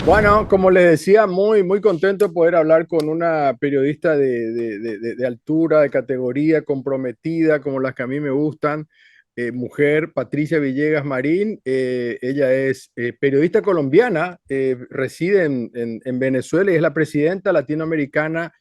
Bueno, como les decía, muy contento de poder hablar con una periodista de altura, de categoría, comprometida, como las que a mí me gustan, mujer, Patricia Villegas Marín. Ella es periodista colombiana, reside en Venezuela y es la presidenta latinoamericana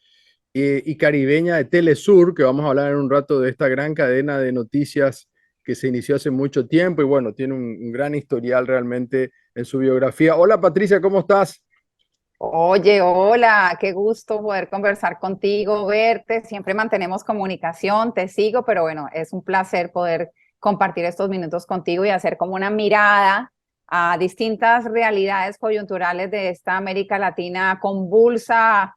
y caribeña de Telesur, que vamos a hablar en un rato de esta gran cadena de noticias que se inició hace mucho tiempo y bueno, tiene un gran historial realmente en su biografía. Hola Patricia, ¿cómo estás? Oye, hola, qué gusto poder conversar contigo, verte. Siempre mantenemos comunicación, te sigo, pero bueno, es un placer poder compartir estos minutos contigo y hacer como una mirada a distintas realidades coyunturales de esta América Latina convulsa,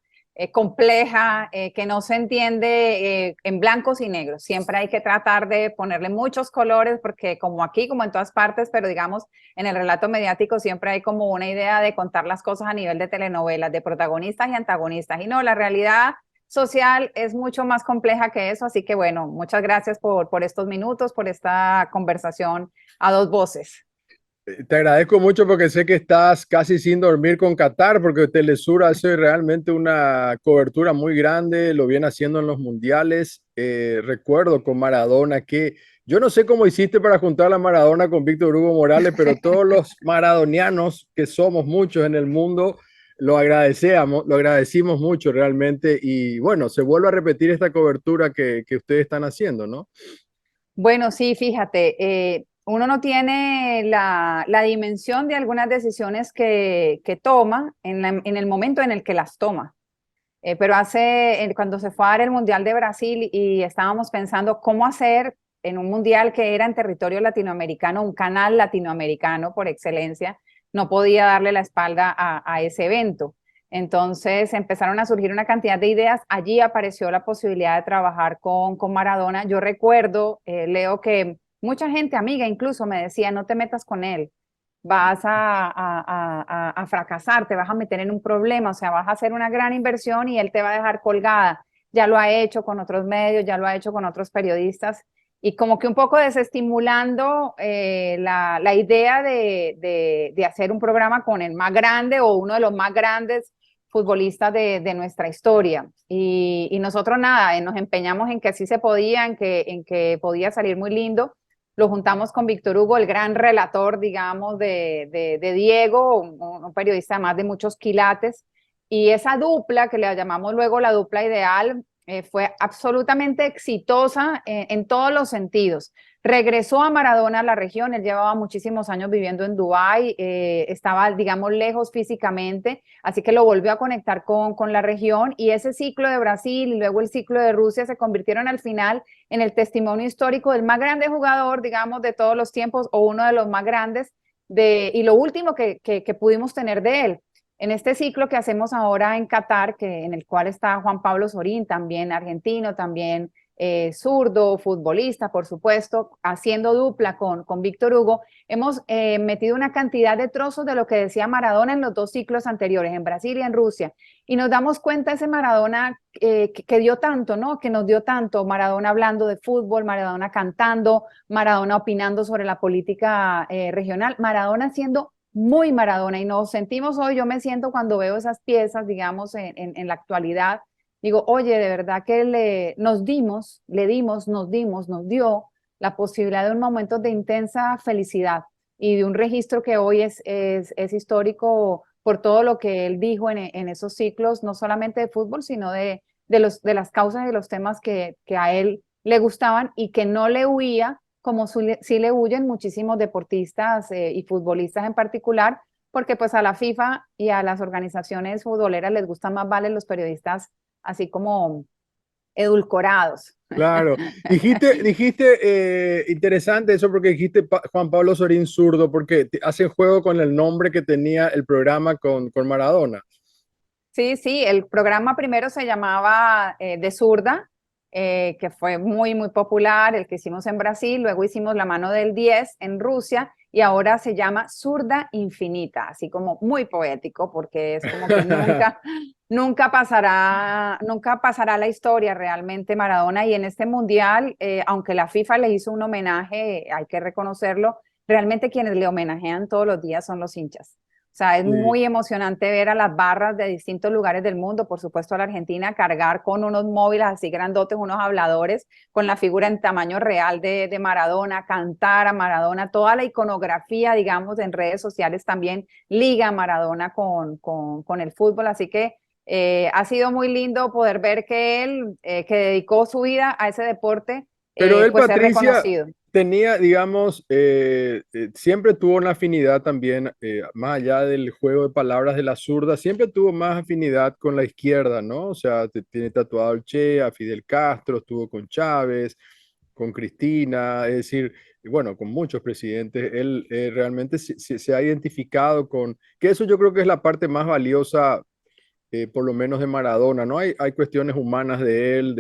compleja, que no se entiende en blancos y negros. Siempre hay que tratar de ponerle muchos colores porque como aquí, como en todas partes, pero digamos en el relato mediático siempre hay como una idea de contar las cosas a nivel de telenovelas, de protagonistas y antagonistas. Y no, la realidad social es mucho más compleja que eso. Así que bueno, muchas gracias por estos minutos, por esta conversación a dos voces. Te agradezco mucho porque sé que estás casi sin dormir con Qatar, porque Telesur hace realmente una cobertura muy grande, lo viene haciendo en los mundiales. Recuerdo con Maradona que yo no sé cómo hiciste para juntar a Maradona con Víctor Hugo Morales, pero todos los maradonianos, que somos muchos en el mundo, lo agradecimos mucho realmente. Y bueno, se vuelve a repetir esta cobertura que ustedes están haciendo, ¿no? Bueno, sí, fíjate, uno no tiene la dimensión de algunas decisiones que toma en el momento en el que las toma. Pero cuando se fue a dar el Mundial de Brasil y estábamos pensando cómo hacer en un Mundial que era en territorio latinoamericano, un canal latinoamericano por excelencia, no podía darle la espalda a ese evento. Entonces empezaron a surgir una cantidad de ideas. Allí apareció la posibilidad de trabajar con Maradona. Yo recuerdo, Leo, que mucha gente, amiga incluso, me decía, no te metas con él, vas a fracasar, te vas a meter en un problema, o sea, vas a hacer una gran inversión y él te va a dejar colgada. Ya lo ha hecho con otros medios, ya lo ha hecho con otros periodistas y como que un poco desestimulando la idea de hacer un programa con el más grande o uno de los más grandes futbolistas de nuestra historia. Y nosotros nada, nos empeñamos en que sí se podía, en que podía salir muy lindo. Lo juntamos con Víctor Hugo, el gran relator, digamos, de Diego, un periodista más de muchos quilates, y esa dupla, que le llamamos luego la dupla ideal, fue absolutamente exitosa en todos los sentidos. Regresó a Maradona a la región, él llevaba muchísimos años viviendo en Dubái, estaba, digamos, lejos físicamente, así que lo volvió a conectar con la región y ese ciclo de Brasil y luego el ciclo de Rusia se convirtieron al final en el testimonio histórico del más grande jugador, digamos, de todos los tiempos o uno de los más grandes y lo último que pudimos tener de él. En este ciclo que hacemos ahora en Qatar, en el cual está Juan Pablo Sorín, también argentino, también zurdo, futbolista, por supuesto, haciendo dupla con Víctor Hugo, hemos metido una cantidad de trozos de lo que decía Maradona en los dos ciclos anteriores, en Brasil y en Rusia, y nos damos cuenta ese Maradona que dio tanto, ¿no? Que nos dio tanto, Maradona hablando de fútbol, Maradona cantando, Maradona opinando sobre la política regional, Maradona siendo muy Maradona y nos sentimos hoy, yo me siento cuando veo esas piezas, digamos, en la actualidad, digo, oye, de verdad que nos dio la posibilidad de un momento de intensa felicidad y de un registro que hoy es histórico por todo lo que él dijo en esos ciclos, no solamente de fútbol, sino de las causas y de los temas que a él le gustaban y que no le huía, como sí le huyen muchísimos deportistas y futbolistas en particular, porque pues a la FIFA y a las organizaciones futboleras les gustan más vale los periodistas así como edulcorados. Claro, interesante eso porque dijiste Juan Pablo Sorín zurdo, porque hacen juego con el nombre que tenía el programa con Maradona. Sí, sí, el programa primero se llamaba De Zurda, que fue muy popular, el que hicimos en Brasil, luego hicimos La Mano del 10 en Rusia y ahora se llama Zurda Infinita, así como muy poético porque es como que nunca pasará la historia realmente Maradona y en este mundial, aunque la FIFA le hizo un homenaje, hay que reconocerlo, realmente quienes le homenajean todos los días son los hinchas. O sea, es Sí. muy emocionante ver a las barras de distintos lugares del mundo, por supuesto a la Argentina, cargar con unos móviles así grandotes, unos habladores, con la figura en tamaño real de Maradona, cantar a Maradona, toda la iconografía, digamos, en redes sociales también liga a Maradona con el fútbol, así que ha sido muy lindo poder ver que él, que dedicó su vida a ese deporte, Pero él, pues es Patricia, reconocido. tenía, digamos, siempre tuvo una afinidad también, más allá del juego de palabras de la zurda, siempre tuvo más afinidad con la izquierda, ¿no? O sea, tiene tatuado al Che, a Fidel Castro, estuvo con Chávez, con Cristina, es decir, bueno, con muchos presidentes. Él realmente se ha identificado con, que eso yo creo que es la parte más valiosa, por lo menos de Maradona, ¿no? Hay cuestiones humanas de él,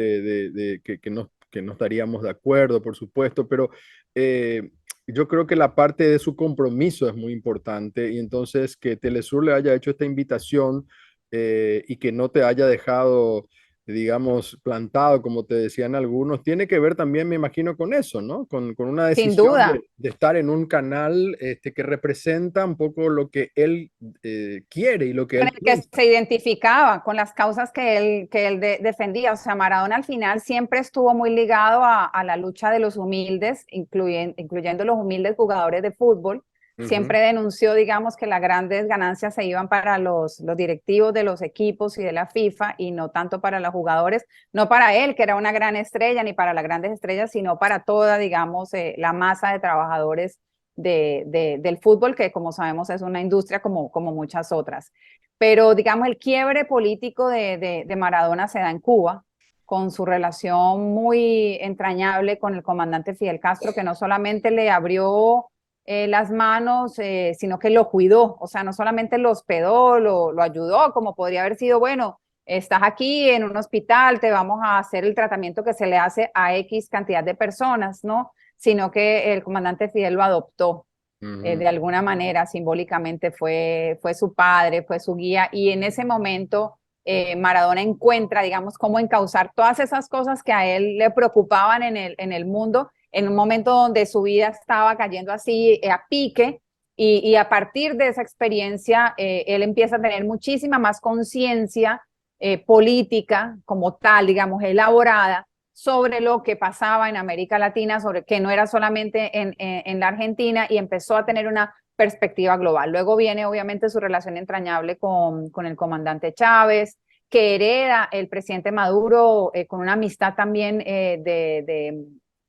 que no estaríamos de acuerdo, por supuesto, pero yo creo que la parte de su compromiso es muy importante y entonces que Telesur le haya hecho esta invitación, y que no te haya dejado, digamos, plantado, como te decían algunos, tiene que ver también, me imagino, con eso, ¿no? Con una Sin decisión duda. de estar en un canal, que representa un poco lo que él, quiere y lo que Con él el que piensa. se identificaba, con las causas que él defendía. O sea, Maradona al final siempre estuvo muy ligado a la lucha de los humildes, incluyendo los humildes jugadores de fútbol. Ujú. Siempre denunció, digamos, que las grandes ganancias se iban para los directivos de los equipos y de la FIFA y no tanto para los jugadores, no para él, que era una gran estrella, ni para las grandes estrellas, sino para toda, digamos, la masa de trabajadores del fútbol, que como sabemos es una industria como muchas otras. Pero digamos, el quiebre político de Maradona se da en Cuba, con su relación muy entrañable con el comandante Fidel Castro, que no solamente le abrió las manos, sino que lo cuidó, o sea, no solamente lo hospedó, lo ayudó, como podría haber sido, bueno, estás aquí en un hospital, te vamos a hacer el tratamiento que se le hace a X cantidad de personas, ¿no? Sino que el comandante Fidel lo adoptó, Ujú. de alguna manera, simbólicamente fue su padre, fue su guía, y en ese momento Maradona encuentra, digamos, cómo encauzar todas esas cosas que a él le preocupaban en el mundo, en un momento donde su vida estaba cayendo así a pique, y a partir de esa experiencia, él empieza a tener muchísima más conciencia política como tal, digamos, elaborada sobre lo que pasaba en América Latina, sobre que no era solamente en la Argentina, y empezó a tener una perspectiva global. Luego viene obviamente su relación entrañable con el comandante Chávez, que hereda el presidente Maduro, con una amistad también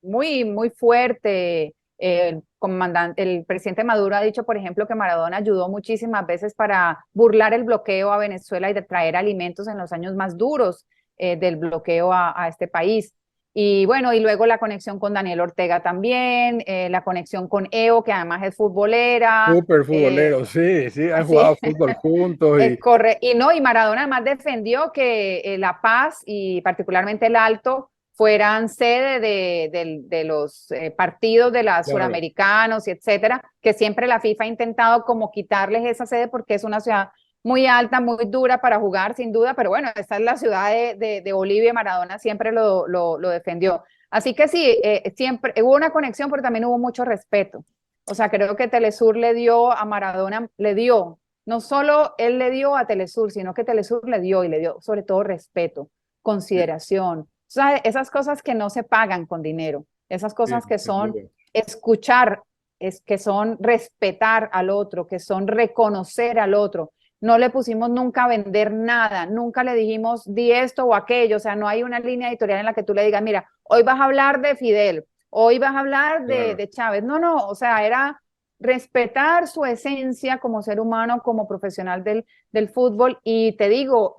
muy, muy fuerte. El presidente Maduro ha dicho, por ejemplo, que Maradona ayudó muchísimas veces para burlar el bloqueo a Venezuela y de traer alimentos en los años más duros del bloqueo a este país. Y bueno, y luego la conexión con Daniel Ortega también, la conexión con Evo, que además es futbolera. Súper futbolero, sí, sí, han Así, jugado fútbol juntos y y no, y Maradona además defendió que La Paz y particularmente el Alto fueran sede de los partidos de los claro. suramericanos y etcétera, que siempre la FIFA ha intentado como quitarles esa sede porque es una ciudad muy alta, muy dura para jugar, sin duda, pero bueno, esta es la ciudad de Bolivia, Maradona siempre lo defendió. Así que sí, siempre hubo una conexión, pero también hubo mucho respeto. O sea, creo que Telesur le dio a Maradona, le dio, no solo él le dio a Telesur, sino que Telesur le dio, y le dio sobre todo respeto, Sí, consideración. O sea, esas cosas que no se pagan con dinero, esas sí, cosas que sin son duda. escuchar, que son respetar al otro, que son reconocer al otro. No le pusimos nunca a vender nada, nunca le dijimos di esto o aquello, o sea, no hay una línea editorial en la que tú le digas, mira, hoy vas a hablar de Fidel, hoy vas a hablar Claro. de Chávez. No, no, o sea, era respetar su esencia como ser humano, como profesional del fútbol. Y te digo,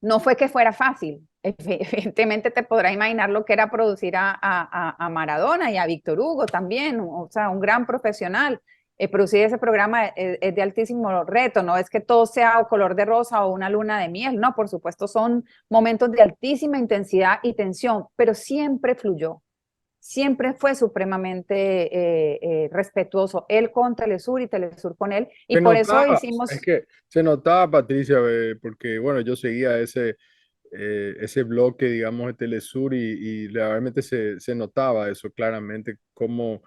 no fue que fuera fácil. Evidentemente te podrás imaginar lo que era producir a Maradona y a Víctor Hugo también, o sea, un gran profesional. Producir ese programa es de altísimo reto, no es que todo sea o color de rosa o una luna de miel, no, por supuesto son momentos de altísima intensidad y tensión, pero siempre fluyó, siempre fue supremamente respetuoso, él con Telesur y Telesur con él, y Se por eso notaba, es hicimos. que se notaba, Patricia, porque bueno, yo seguía ese bloque, digamos, de Telesur y realmente se notaba eso claramente, como,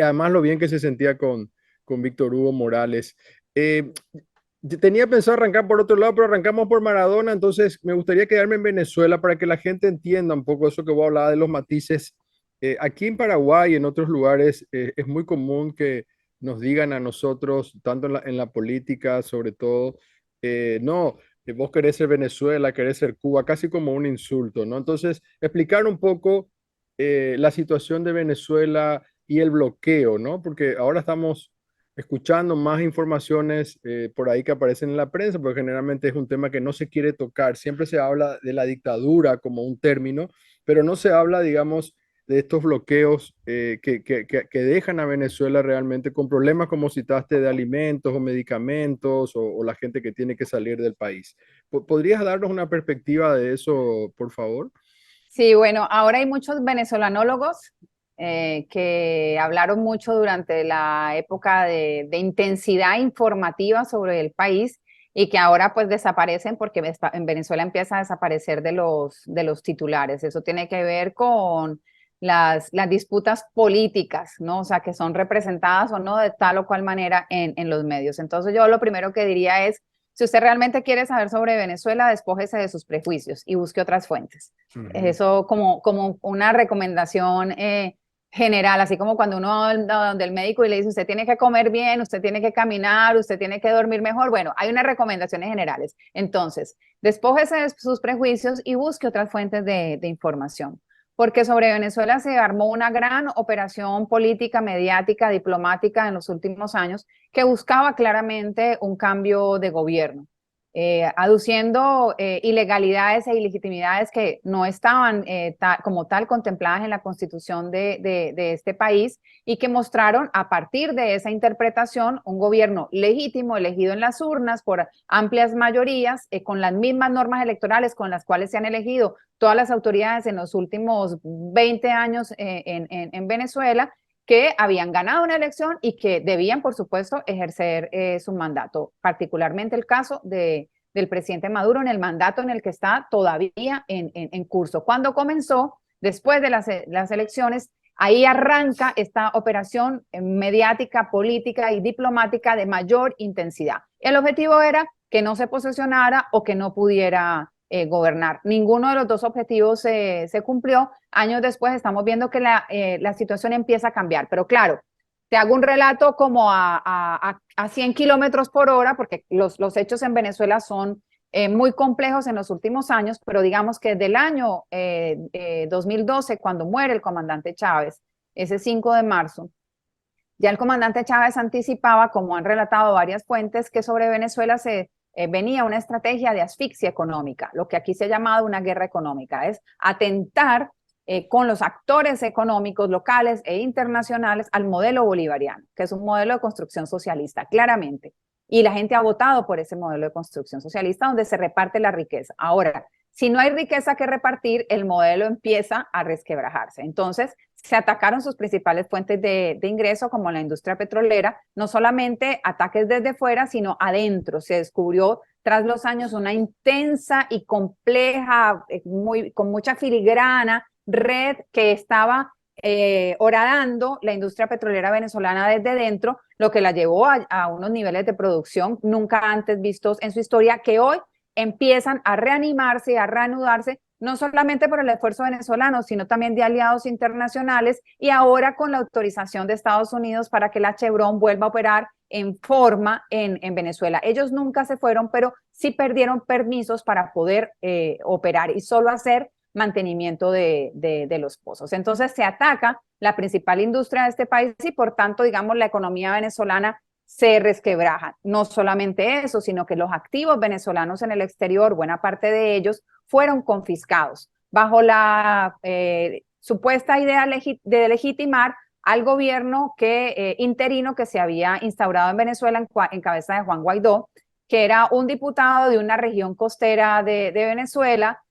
además lo bien que se sentía con Víctor Hugo Morales. Tenía pensado arrancar por otro lado, pero arrancamos por Maradona, entonces me gustaría quedarme en Venezuela para que la gente entienda un poco eso que vos hablabas de los matices. Aquí en Paraguay y en otros lugares es muy común que nos digan a nosotros, tanto en la política, sobre todo, no, vos querés ser Venezuela, querés ser Cuba, casi como un insulto, ¿no? Entonces, explicar un poco la situación de Venezuela y el bloqueo, ¿no? Porque ahora estamos escuchando más informaciones por ahí que aparecen en la prensa, porque generalmente es un tema que no se quiere tocar. Siempre se habla de la dictadura como un término, pero no se habla, digamos, de estos bloqueos que dejan a Venezuela realmente con problemas como citaste de alimentos o medicamentos o la gente que tiene que salir del país. ¿Podrías darnos una perspectiva de eso, por favor? Sí, bueno, ahora hay muchos venezolanólogos que hablaron mucho durante la época de intensidad informativa sobre el país y que ahora pues desaparecen porque en Venezuela empieza a desaparecer de los titulares. Eso tiene que ver con las disputas políticas, ¿no? O sea, que son representadas o no de tal o cual manera en los medios. Entonces yo lo primero que diría es, si usted realmente quiere saber sobre Venezuela, despójese de sus prejuicios y busque otras fuentes. Ujú. Eso como una recomendación general, así como cuando uno va donde el médico y le dice, usted tiene que comer bien, usted tiene que caminar, usted tiene que dormir mejor. Bueno, hay unas recomendaciones generales. Entonces, despójese de sus prejuicios y busque otras fuentes de información. Porque sobre Venezuela se armó una gran operación política, mediática, diplomática en los últimos años que buscaba claramente un cambio de gobierno, aduciendo ilegalidades e ilegitimidades que no estaban como tal contempladas en la constitución de este país y que mostraron a partir de esa interpretación un gobierno legítimo, elegido en las urnas por amplias mayorías, con las mismas normas electorales con las cuales se han elegido todas las autoridades en los últimos 20 años en Venezuela, que habían ganado una elección y que debían, por supuesto, ejercer su mandato, particularmente el caso del presidente Maduro en el mandato en el que está todavía en curso. Cuando comenzó, después de las elecciones, ahí arranca esta operación mediática, política y diplomática de mayor intensidad. El objetivo era que no se posesionara o que no pudiera gobernar. Ninguno de los dos objetivos se cumplió. Años después estamos viendo que la situación empieza a cambiar, pero claro, te hago un relato como a 100 kilómetros por hora, porque los hechos en Venezuela son muy complejos en los últimos años, pero digamos que del año 2012, cuando muere el comandante Chávez, ese 5 de marzo, ya el comandante Chávez anticipaba, como han relatado varias fuentes, que sobre Venezuela se venía una estrategia de asfixia económica, lo que aquí se ha llamado una guerra económica, es atentar con los actores económicos locales e internacionales al modelo bolivariano, que es un modelo de construcción socialista, claramente. Y la gente ha votado por ese modelo de construcción socialista donde se reparte la riqueza. Ahora, si no hay riqueza que repartir, el modelo empieza a resquebrajarse. Entonces, se atacaron sus principales fuentes de ingreso, como la industria petrolera, no solamente ataques desde fuera, sino adentro. Se descubrió tras los años una intensa y compleja, con mucha filigrana red que estaba horadando la industria petrolera venezolana desde dentro, lo que la llevó a unos niveles de producción nunca antes vistos en su historia, que hoy empiezan a reanimarse y a reanudarse, no solamente por el esfuerzo venezolano, sino también de aliados internacionales y ahora con la autorización de Estados Unidos para que la Chevron vuelva a operar en forma en Venezuela. Ellos nunca se fueron, pero sí perdieron permisos para poder operar y solo hacer mantenimiento de los pozos. Entonces se ataca la principal industria de este país y por tanto, digamos, la economía venezolana se resquebraja. No solamente eso, sino que los activos venezolanos en el exterior, buena parte de ellos, fueron confiscados bajo la supuesta idea de legitimar al gobierno interino que se había instaurado en Venezuela en cabeza de Juan Guaidó, que era un diputado de una región costera de Venezuela,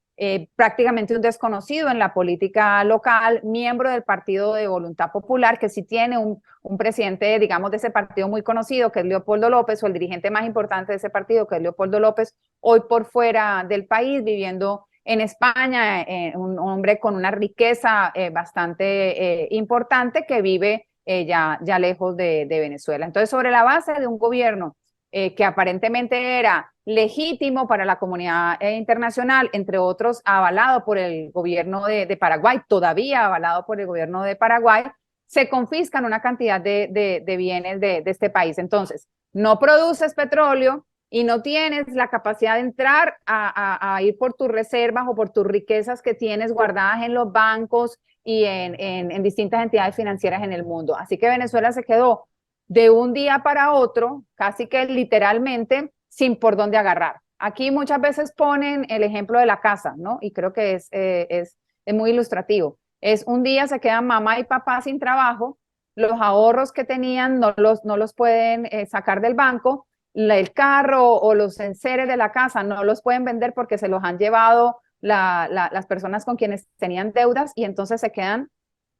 prácticamente un desconocido en la política local, miembro del Partido de Voluntad Popular, que sí tiene un presidente, digamos, de ese partido muy conocido, que es Leopoldo López, o el dirigente más importante de ese partido, que es Leopoldo López, hoy por fuera del país, viviendo en España, un hombre con una riqueza bastante importante, que vive ya lejos de Venezuela. Entonces, sobre la base de un gobierno que aparentemente era legítimo para la comunidad internacional, entre otros, avalado por el gobierno de Paraguay, todavía avalado por el gobierno de Paraguay, se confiscan una cantidad de bienes de este país. Entonces, no produces petróleo y no tienes la capacidad de entrar a ir por tus reservas o por tus riquezas que tienes guardadas en los bancos y en distintas entidades financieras en el mundo. Así que Venezuela se quedó de un día para otro, casi que literalmente, sin por dónde agarrar. Aquí muchas veces ponen el ejemplo de la casa, ¿no? Y creo que es muy ilustrativo. Es un día se quedan mamá y papá sin trabajo, los ahorros que tenían no los pueden sacar del banco, el carro o los enseres de la casa no los pueden vender porque se los han llevado las personas con quienes tenían deudas y entonces se quedan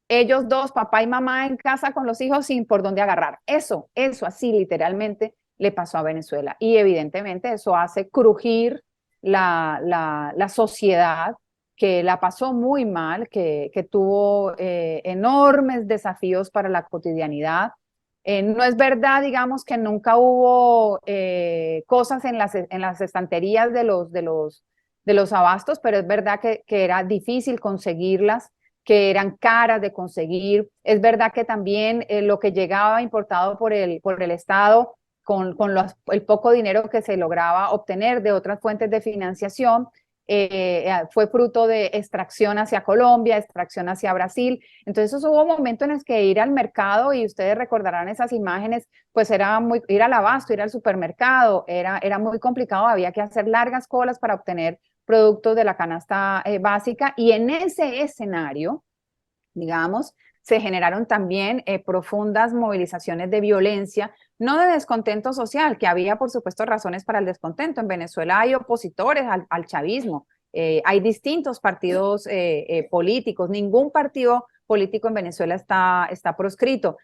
ellos dos, papá y mamá en casa con los hijos sin por dónde agarrar. Eso así literalmente le pasó a Venezuela. Y evidentemente eso hace crujir la sociedad que la pasó muy mal, que tuvo enormes desafíos para la cotidianidad. No es verdad, digamos, que nunca hubo cosas en las estanterías de los abastos, pero es verdad que era difícil conseguirlas, que eran caras de conseguir. Es verdad que también lo que llegaba importado por el Estado con el poco dinero que se lograba obtener de otras fuentes de financiación, fue fruto de extracción hacia Colombia, extracción hacia Brasil. Entonces hubo momentos en los que ir al mercado, y ustedes recordarán esas imágenes, pues era muy, ir al abasto, ir al supermercado, era muy complicado, había que hacer largas colas para obtener productos de la canasta básica, y en ese escenario, digamos, se generaron también profundas movilizaciones de violencia, no de descontento social, que había, por supuesto, razones para el descontento. En Venezuela hay opositores al chavismo, hay distintos partidos políticos, ningún partido político en Venezuela está proscrito,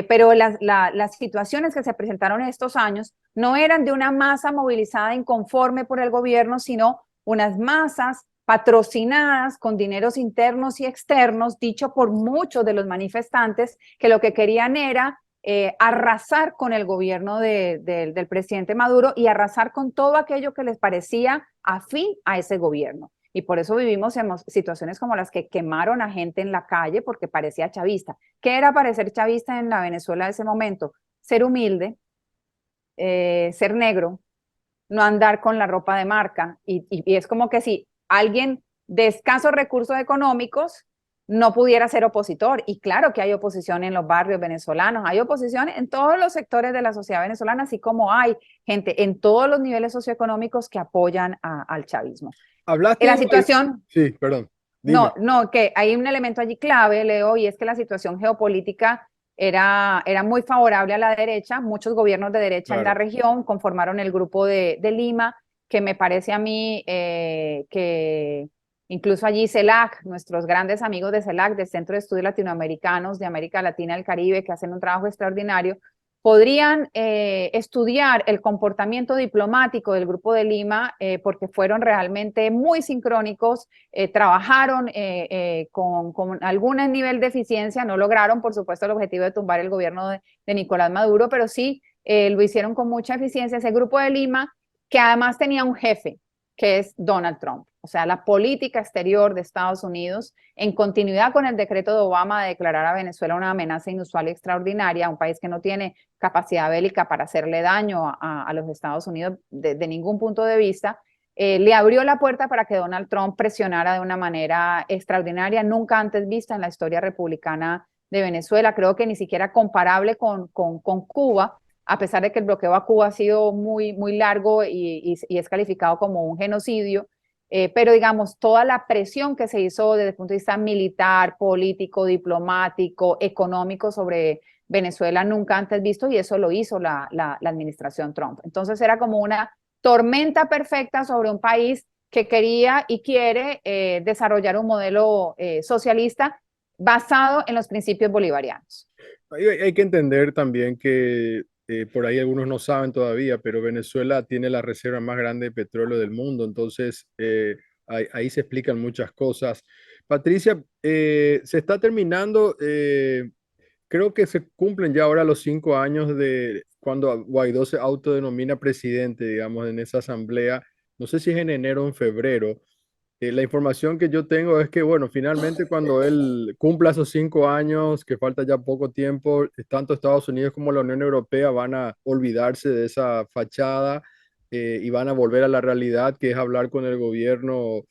pero las situaciones que se presentaron en estos años no eran de una masa movilizada inconforme por el gobierno, sino unas masas patrocinadas con dineros internos y externos, dicho por muchos de los manifestantes, que lo que querían era arrasar con el gobierno del presidente Maduro y arrasar con todo aquello que les parecía afín a ese gobierno. Y por eso vivimos en situaciones como las que quemaron a gente en la calle porque parecía chavista. ¿Qué era parecer chavista en la Venezuela de ese momento? Ser humilde, ser negro, no andar con la ropa de marca. Y es como que si alguien de escasos recursos económicos no pudiera ser opositor. Y claro que hay oposición en los barrios venezolanos, hay oposición en todos los sectores de la sociedad venezolana, así como hay gente en todos los niveles socioeconómicos que apoyan al chavismo. En Hablaste la igual. situación, Sí, perdón, dime. no, que hay un elemento allí clave, Leo, y es que la situación geopolítica era muy favorable a la derecha. Muchos gobiernos de derecha en la Claro. región conformaron el grupo de Lima, que me parece a mí que incluso allí CELAC, nuestros grandes amigos de CELAC, del Centro de Estudios Latinoamericanos de América Latina y el Caribe, que hacen un trabajo extraordinario, podrían estudiar el comportamiento diplomático del Grupo de Lima, porque fueron realmente muy sincrónicos, trabajaron con algún nivel de eficiencia, no lograron, por supuesto, el objetivo de tumbar el gobierno de Nicolás Maduro, pero sí lo hicieron con mucha eficiencia ese Grupo de Lima, que además tenía un jefe, que es Donald Trump. O sea, la política exterior de Estados Unidos, en continuidad con el decreto de Obama de declarar a Venezuela una amenaza inusual y extraordinaria, un país que no tiene capacidad bélica para hacerle daño a los Estados Unidos de ningún punto de vista, le abrió la puerta para que Donald Trump presionara de una manera extraordinaria, nunca antes vista en la historia republicana de Venezuela, creo que ni siquiera comparable con Cuba, a pesar de que el bloqueo a Cuba ha sido muy largo y es calificado como un genocidio. Pero digamos, toda la presión que se hizo desde el punto de vista militar, político, diplomático, económico sobre Venezuela nunca antes visto, y eso lo hizo la administración Trump. Entonces era como una tormenta perfecta sobre un país que quería y quiere desarrollar un modelo socialista basado en los principios bolivarianos. Hay que entender también que por ahí algunos no saben todavía, pero Venezuela tiene la reserva más grande de petróleo del mundo, entonces ahí se explican muchas cosas. Patricia, se está terminando creo que se cumplen ya ahora los 5 años de cuando Guaidó se autodenomina presidente, digamos, en esa asamblea. No sé si es en enero o en febrero. La información que yo tengo es que, bueno, finalmente cuando él cumpla esos 5 años, que falta ya poco tiempo, tanto Estados Unidos como la Unión Europea van a olvidarse de esa fachada y van a volver a la realidad, que es hablar con el gobierno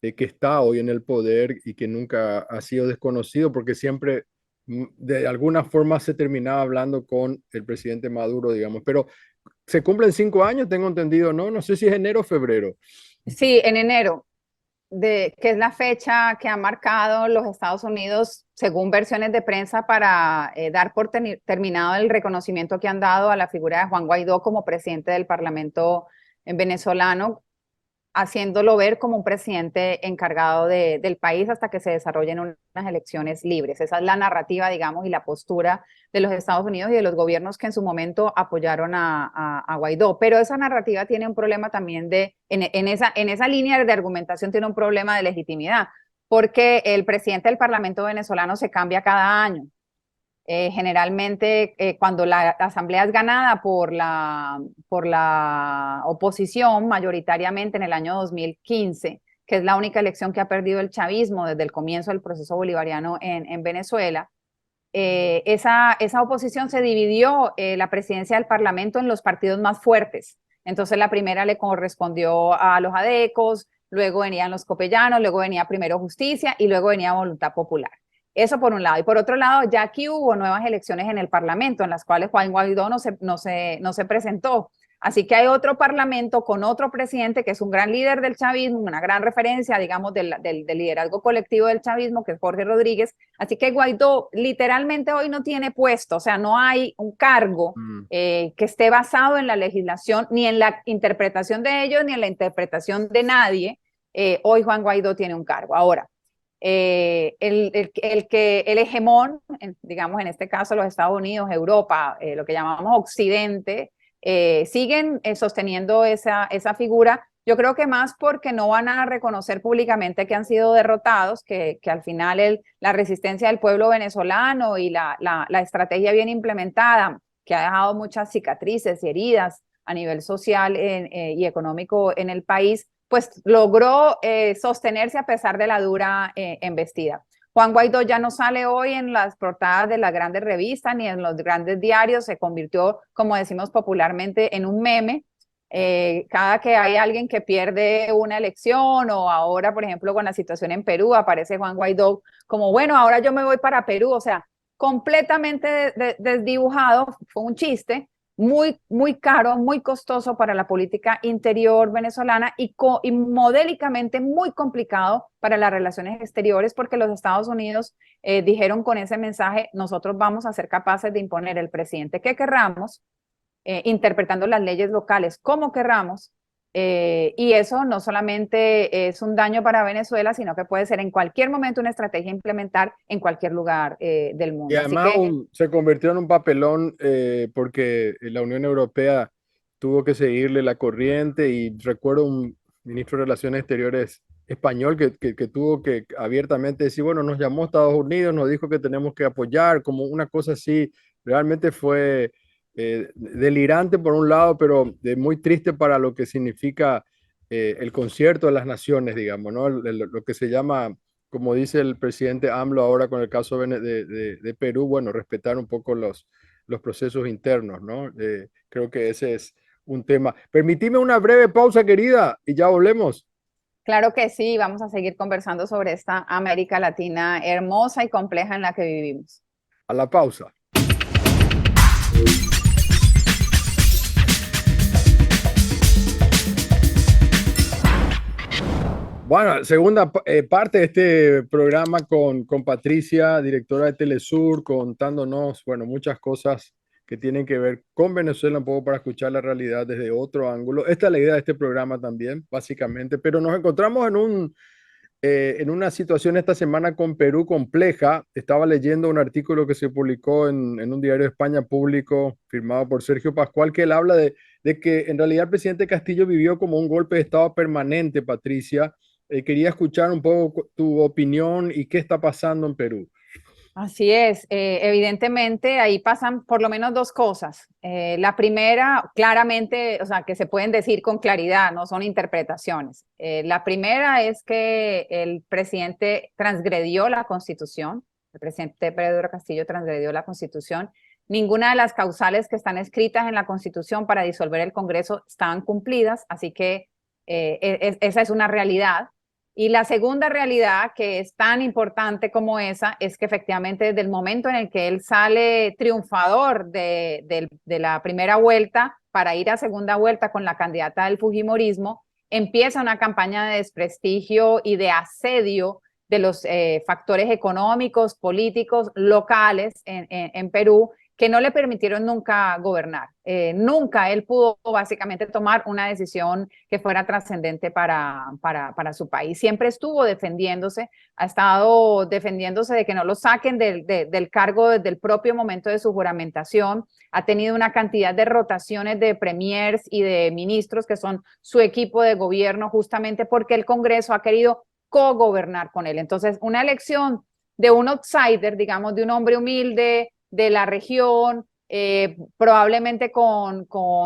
que está hoy en el poder y que nunca ha sido desconocido, porque siempre de alguna forma se terminaba hablando con el presidente Maduro, digamos. Pero se cumplen 5 años, tengo entendido, ¿no? No sé si es enero o febrero. Sí, en enero, que es la fecha que han marcado los Estados Unidos, según versiones de prensa, para dar por terminado el reconocimiento que han dado a la figura de Juan Guaidó como presidente del Parlamento venezolano, haciéndolo ver como un presidente encargado del país hasta que se desarrollen unas elecciones libres. Esa es la narrativa, digamos, y la postura de los Estados Unidos y de los gobiernos que en su momento apoyaron a Guaidó. Pero esa narrativa tiene un problema también en esa línea de argumentación tiene un problema de legitimidad, porque el presidente del Parlamento venezolano se cambia cada año. Generalmente, cuando la asamblea es ganada por la oposición, mayoritariamente en el año 2015, que es la única elección que ha perdido el chavismo desde el comienzo del proceso bolivariano en Venezuela, esa oposición se dividió la presidencia del Parlamento en los partidos más fuertes. Entonces, la primera le correspondió a los adecos, luego venían los copellanos, luego venía primero Justicia y luego venía Voluntad Popular. Eso por un lado. Y por otro lado, ya aquí hubo nuevas elecciones en el Parlamento, en las cuales Juan Guaidó no se presentó. Así que hay otro parlamento con otro presidente que es un gran líder del chavismo, una gran referencia, digamos, del liderazgo colectivo del chavismo, que es Jorge Rodríguez. Así que Guaidó literalmente hoy no tiene puesto, o sea, no hay un cargo que esté basado en la legislación, ni en la interpretación de ellos, ni en la interpretación de nadie. Hoy Juan Guaidó tiene un cargo. Ahora, el hegemón, digamos en este caso los Estados Unidos, Europa, lo que llamamos Occidente, siguen sosteniendo esa figura. Yo creo que más porque no van a reconocer públicamente que han sido derrotados, que al final la resistencia del pueblo venezolano y la estrategia bien implementada, que ha dejado muchas cicatrices y heridas a nivel social y económico en el país, pues logró sostenerse a pesar de la dura embestida. Juan Guaidó ya no sale hoy en las portadas de las grandes revistas ni en los grandes diarios, se convirtió, como decimos popularmente, en un meme. Cada que hay alguien que pierde una elección o ahora, por ejemplo, con la situación en Perú, aparece Juan Guaidó como, bueno, ahora yo me voy para Perú, o sea, completamente desdibujado, fue un chiste, muy caro, muy costoso para la política interior venezolana y modélicamente muy complicado para las relaciones exteriores, porque los Estados Unidos dijeron con ese mensaje, nosotros vamos a ser capaces de imponer el presidente que querramos, interpretando las leyes locales como querramos, y eso no solamente es un daño para Venezuela, sino que puede ser en cualquier momento una estrategia a implementar en cualquier lugar del Y mundo. Así además que se convirtió en un papelón porque la Unión Europea tuvo que seguirle la corriente y recuerdo un ministro de Relaciones Exteriores español que tuvo que abiertamente decir, bueno, nos llamó Estados Unidos, nos dijo que tenemos que apoyar, como una cosa así, realmente fue delirante por un lado, pero muy triste para lo que significa el concierto de las naciones, digamos, ¿no? Lo que se llama como dice el presidente AMLO ahora con el caso de Perú, bueno, respetar un poco los procesos internos, ¿no? Creo que ese es un tema. Permitime una breve pausa, querida, y ya volvemos claro que sí, vamos a seguir conversando sobre esta América Latina hermosa y compleja en la que vivimos. a la pausa. Bueno, segunda parte de este programa con Patricia, directora de Telesur, contándonos, bueno, muchas cosas que tienen que ver con Venezuela, un poco para escuchar la realidad desde otro ángulo. Esta es la idea de este programa también, básicamente, pero nos encontramos en una situación esta semana con Perú compleja. Estaba leyendo un artículo que se publicó en un diario de España público, firmado por Sergio Pascual, que él habla de que en realidad el presidente Castillo vivió como un golpe de Estado permanente, Patricia. Quería escuchar un poco tu opinión y qué está pasando en Perú. Así es, evidentemente ahí pasan por lo menos dos cosas. La primera, claramente, o sea, que se pueden decir con claridad, no son interpretaciones. La primera es que el presidente transgredió la Constitución, el presidente Pedro Castillo transgredió la Constitución. Ninguna de las causales que están escritas en la Constitución para disolver el Congreso estaban cumplidas, así que esa es una realidad. Y la segunda realidad, que es tan importante como esa, es que efectivamente desde el momento en el que él sale triunfador de la primera vuelta para ir a segunda vuelta con la candidata del Fujimorismo, empieza una campaña de desprestigio y de asedio de los factores económicos, políticos, locales en Perú, que no le permitieron nunca gobernar. Nunca él pudo básicamente tomar una decisión que fuera trascendente para su país. Siempre estuvo defendiéndose, ha estado defendiéndose de que no lo saquen del cargo desde el propio momento de su juramentación. Ha tenido una cantidad de rotaciones de premiers y de ministros que son su equipo de gobierno, justamente porque el Congreso ha querido co-gobernar con él. Entonces, una elección de un outsider, digamos, de un hombre humilde, de la región, probablemente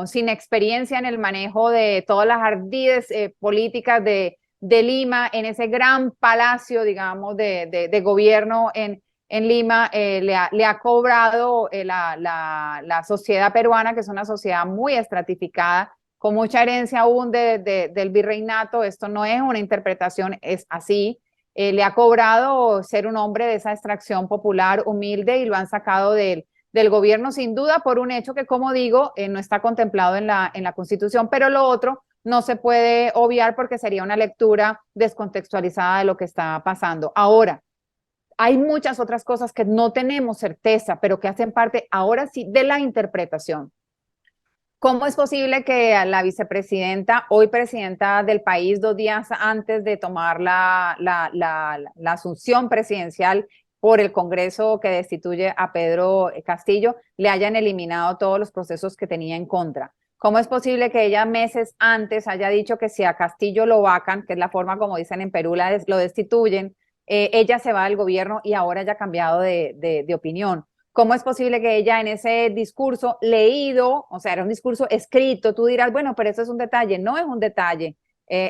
sin experiencia en el manejo de todas las ardides políticas de Lima, en ese gran palacio, digamos, de gobierno en Lima, le ha cobrado la sociedad peruana, que es una sociedad muy estratificada, con mucha herencia aún del virreinato. Esto no es una interpretación, es así. Le ha cobrado ser un hombre de esa extracción popular humilde y lo han sacado del gobierno sin duda por un hecho que, como digo, no está contemplado en la Constitución, pero lo otro no se puede obviar porque sería una lectura descontextualizada de lo que está pasando. Ahora, hay muchas otras cosas que no tenemos certeza, pero que hacen parte ahora sí de la interpretación. ¿Cómo es posible que a la vicepresidenta, hoy presidenta del país, 2 días antes de tomar la asunción presidencial por el Congreso que destituye a Pedro Castillo, le hayan eliminado todos los procesos que tenía en contra? ¿Cómo es posible que ella meses antes haya dicho que si a Castillo lo vacan, que es la forma como dicen en Perú, lo destituyen, ella se va del gobierno y ahora haya cambiado de opinión? ¿Cómo es posible que ella en ese discurso leído, o sea, era un discurso escrito, tú dirás, bueno, pero eso es un detalle? No es un detalle,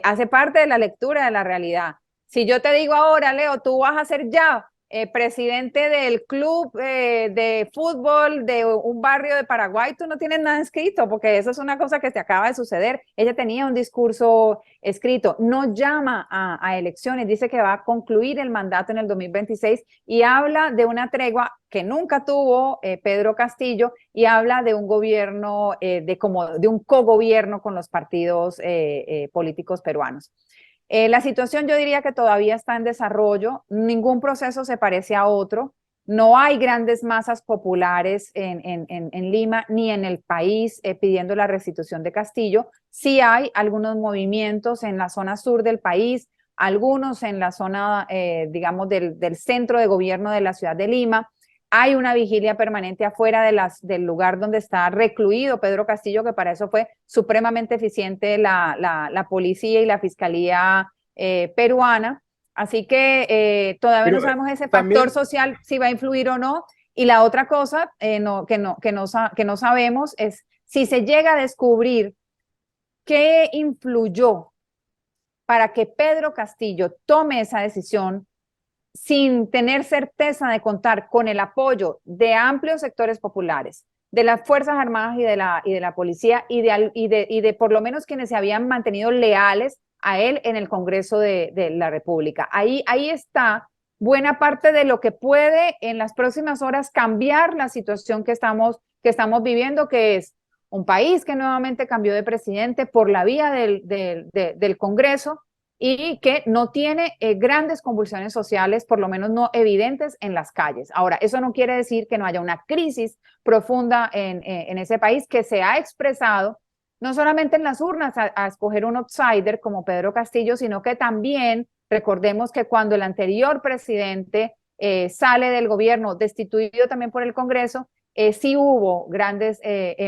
hace parte de la lectura de la realidad. Si yo te digo ahora, Leo, tú vas a ser ya presidente del club de fútbol de un barrio de Paraguay, tú no tienes nada escrito, porque eso es una cosa que te acaba de suceder. Ella tenía un discurso escrito, no llama a elecciones, dice que va a concluir el mandato en el 2026 y habla de una tregua que nunca tuvo Pedro Castillo y habla de un gobierno, de un cogobierno con los partidos políticos peruanos. La situación yo diría que todavía está en desarrollo, ningún proceso se parece a otro, no hay grandes masas populares en Lima ni en el país pidiendo la restitución de Castillo. Sí hay algunos movimientos en la zona sur del país, algunos en la zona, digamos, del centro de gobierno de la ciudad de Lima. Hay una vigilia permanente afuera del lugar donde está recluido Pedro Castillo, que para eso fue supremamente eficiente la policía y la fiscalía peruana. Así que todavía Pero no sabemos ese factor también, social si va a influir o no. Y la otra cosa que no sabemos es si se llega a descubrir qué influyó para que Pedro Castillo tome esa decisión sin tener certeza de contar con el apoyo de amplios sectores populares, de las Fuerzas Armadas y de la policía y de por lo menos quienes se habían mantenido leales a él en el Congreso de la República. Ahí está buena parte de lo que puede en las próximas horas cambiar la situación que estamos viviendo, que es un país que nuevamente cambió de presidente por la vía del Congreso y que no tiene grandes convulsiones sociales, por lo menos no evidentes en las calles. Ahora, eso no quiere decir que no haya una crisis profunda en ese país que se ha expresado no solamente en las urnas a escoger un outsider como Pedro Castillo, sino que también recordemos que cuando el anterior presidente sale del gobierno, destituido también por el Congreso, sí hubo grandes